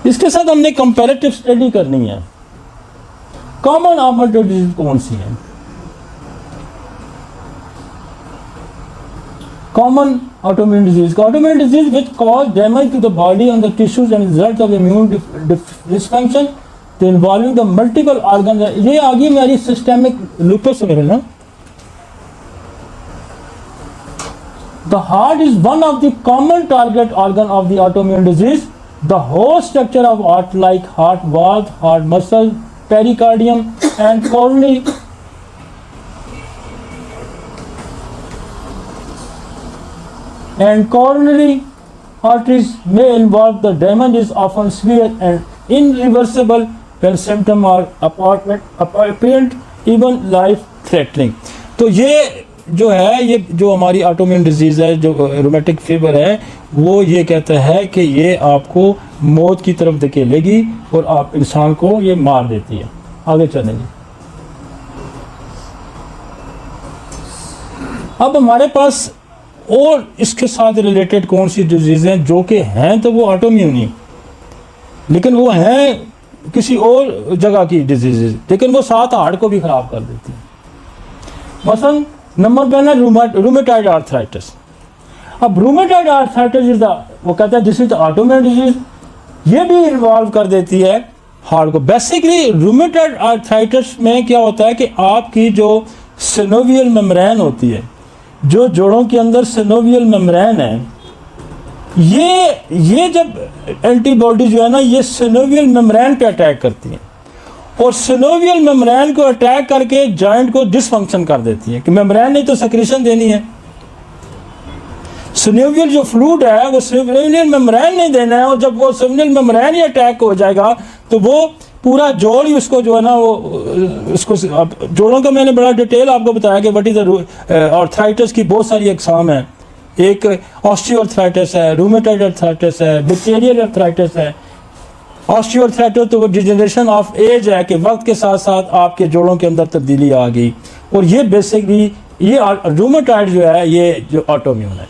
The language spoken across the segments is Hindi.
इसके साथ हमने कंपैरेटिव स्टडी करनी है। कॉमन ऑटोइम्यून डिजीज कौन सी है? Common autoimmune disease which cause damage to the body and the tissues and result of immune dysfunction तो involving the multiple organs। ये आ गई मेरी सिस्टेमिक लूपस वगैरह ना। The heart is one of the common target organ of the autoimmune disease. The whole structure of heart, like heart valve, heart muscle, pericardium, and coronary arteries may involve the damage is often severe and irreversible when symptoms are apparent, even life threatening। तो ये जो है, ये जो हमारी ऑटोइम्यून डिजीज़ है, जो रूमेटिक फीवर है, वो ये कहता है कि ये आपको मौत की तरफ धकेलेगी और आप इंसान को ये मार देती है। आगे चलेंगे। अब हमारे पास और इसके साथ रिलेटेड कौन सी डिजीज़ हैं जो कि हैं तो वो ऑटोइम्यून ही, लेकिन वो हैं किसी और जगह की डिजीज़, लेकिन वो साथ हार्ट को भी ख़राब कर देती है। मसलन नंबर वन है रूमेटॉइड आर्थराइटिस। अब रूमेटॉइड आर्थराइटिस इज वो कहता है दिस इज ऑटोइम्यून डिजीज, ये भी इन्वॉल्व कर देती है हार्ट को। बेसिकली रूमेटॉइड आर्थराइटिस में क्या होता है कि आपकी जो सिनोवियल मेम्ब्रेन होती है, जो जोड़ों के अंदर सिनोवियल मेम्ब्रेन है, ये जब एंटीबॉडी जो है ना, ये सिनोवियल मेम्ब्रेन पे अटैक करती है और सिनोवियल मेम्ब्रेन को अटैक करके जॉइंट को डिसफंक्शन कर देती है कि मेम्ब्रेन ने तो सेक्रेशन देनी है, सिनोवियल जो फ्लूइड है वो सिनोवियल मेम्ब्रेन नहीं देना है, और जब वो सिनोवियल मेम्ब्रेन ही अटैक हो जाएगा तो वो पूरा जोड़ ही उसको जो है ना, वो उसको जोड़ों का मैंने बड़ा डिटेल आपको बताया कि व्हाट इज आर्थराइटिस की बहुत सारी अकसाम है। एक ऑस्टियोआर्थराइटिस है, रूमेटॉइड आर्थराइटिस है, बैक्टीरियल आर्थराइटिस है। ऑस्टियोआर्थराइटिस तो डिजेनरेशन ऑफ एज है कि वक्त के साथ साथ आपके जोड़ों के अंदर तब्दीली आ गई, और ये बेसिकली ये रूमेटॉइड जो है ये जो ऑटोइम्यून है।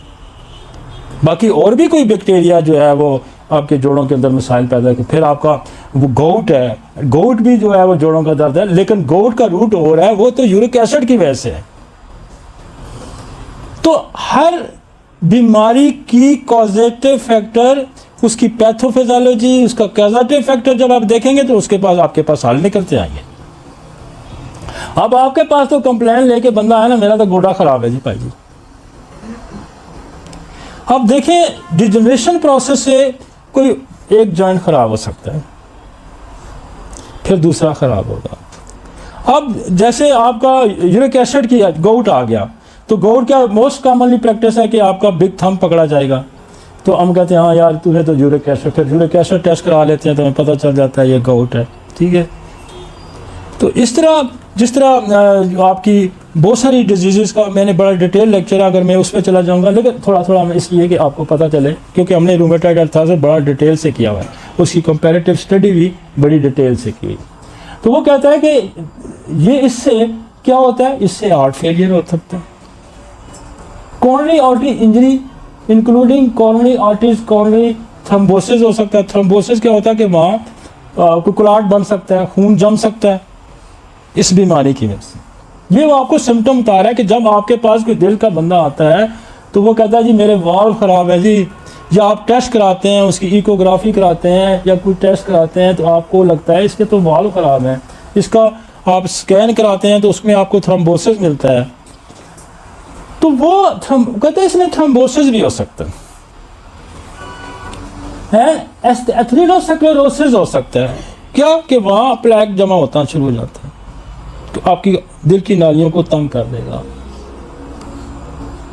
बाकी और भी कोई बैक्टीरिया जो है वो आपके जोड़ों के अंदर मसाइल पैदा कर, फिर आपका वो गोट है, गोट भी जो है वो जोड़ों का दर्द है, लेकिन गोट का रूट हो रहा है वो तो यूरिक एसिड की वजह से है। तो हर बीमारी की कॉजेटिव फैक्टर, उसकी पैथोफिजियोलॉजी, उसका कॉजेटिव फैक्टर जब आप देखेंगे तो उसके पास आपके पास हल निकलते आएंगे। अब आपके पास तो कंप्लेन लेके बंदा है ना, मेरा तो गोड़ा खराब है जी भाई जी। अब देखें डिजेनरेशन प्रोसेस से कोई एक जॉइंट खराब हो सकता है, फिर दूसरा खराब होगा। अब जैसे आपका यूरिक एसिड की गोट आ गया, तो गोट का मोस्ट कॉमनली प्रैक्टिस है कि आपका बिग थंब पकड़ा जाएगा, तो हम कहते हैं हाँ यार तूने तो यूरिक एसिड, फिर यूरिक एसिड टेस्ट करा लेते हैं तो हमें पता चल जाता है ये गोट है, ठीक है। तो इस तरह जिस तरह आपकी बहुत सारी डिजीज़ का मैंने बड़ा डिटेल लेक्चर, अगर मैं उस पर चला जाऊंगा, लेकिन थोड़ा थोड़ा मैं इसलिए कि आपको पता चले, क्योंकि हमने रूमेटॉइड आर्थराइटिस बड़ा डिटेल से किया हुआ है, उसकी कंपैरेटिव स्टडी भी बड़ी डिटेल से की। तो वो कहता है कि ये इससे क्या होता है, इससे हार्ट फेलियर हो सकता है, coronary artery injury including coronary arteries, coronary thrombosis हो सकता है। थ्रोम्बोसिस क्या होता है कि वहाँ कोई क्लॉट बन सकता है, खून जम सकता है इस बीमारी की वजह से। ये वो आपको सिम्टम बता रहा है कि जब आपके पास कोई दिल का बंदा आता है तो वो कहता है जी मेरे वाल्व ख़राब है जी, या आप टेस्ट कराते हैं, उसकी इकोग्राफी कराते हैं या कोई टेस्ट कराते हैं तो आपको लगता है इसके तो वाल्व ख़राब है, इसका आप स्कैन कराते हैं तो उसमें आपको थ्रोम्बोसिस मिलता है, तो वो कहते हैं इसमें थ्रोम्बोसिस भी हो सकता है, एथेरोस्क्लेरोसिस हो सकता है, क्या कि वहाँ प्लेक जमा होता शुरू हो जाता है, तो आपकी दिल की नालियों को तंग कर देगा।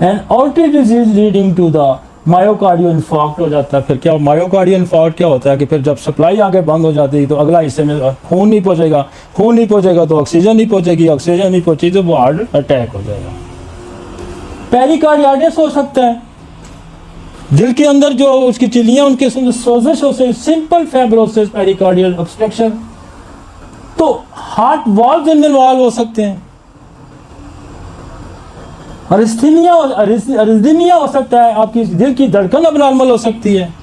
End artery disease leading to the myocardial infarct हो जाता है। फिर क्या मायोकार्डियल इन्फार्क्ट क्या होता है कि फिर जब सप्लाई आगे बंद हो जाती है तो अगला हिस्से में खून नहीं पहुंचेगा, खून नहीं पहुंचेगा तो ऑक्सीजन नहीं पहुंचेगी, ऑक्सीजन नहीं पहुंची तो वो हार्ट अटैक हो जाएगा। पेरिकार्डियाटिस हो सकता है, दिल के अंदर जो उसकी चिलियां उनके सोजिश हो सकती है, सिंपल फाइब्रोसिस, पेरिकार्डियल ऑब्स्ट्रक्शन। तो हार्ट वाल्व इन्वॉल्व हो सकते हैं, अरिस्थीमिया हो सकता है, आपकी दिल की धड़कन अब नॉर्मल हो सकती है।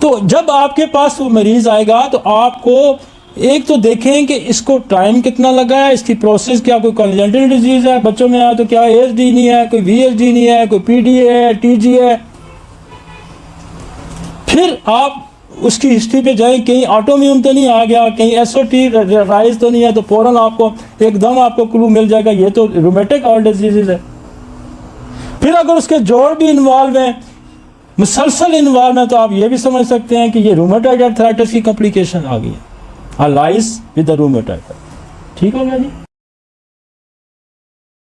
तो जब आपके पास वो मरीज आएगा तो आपको एक तो देखें कि इसको टाइम कितना लगा है, इसकी प्रोसेस क्या, कोई कॉन्जेनिटल डिजीज है, बच्चों में आया तो क्या ASD नहीं है, कोई VSD नहीं है, कोई PDA है, TG है। फिर आप उसकी हिस्ट्री पे जाएं, कहीं ऑटोम्यून तो नहीं आ गया, कहीं SOT राइज तो नहीं है, तो फौरन आपको एकदम आपको क्लू मिल जाएगा ये तो रूमेटिक हार्ट डिजीज है। फिर अगर उसके जोड़ भी इन्वॉल्व हैं, मुसलसल इन्वॉल्व है, तो आप ये भी समझ सकते हैं कि ये रूमेटॉइड आर्थराइटिस की कॉम्प्लिकेशन आ गई है, लाइज विद द रूमेटॉइड। ठीक हो गया जी।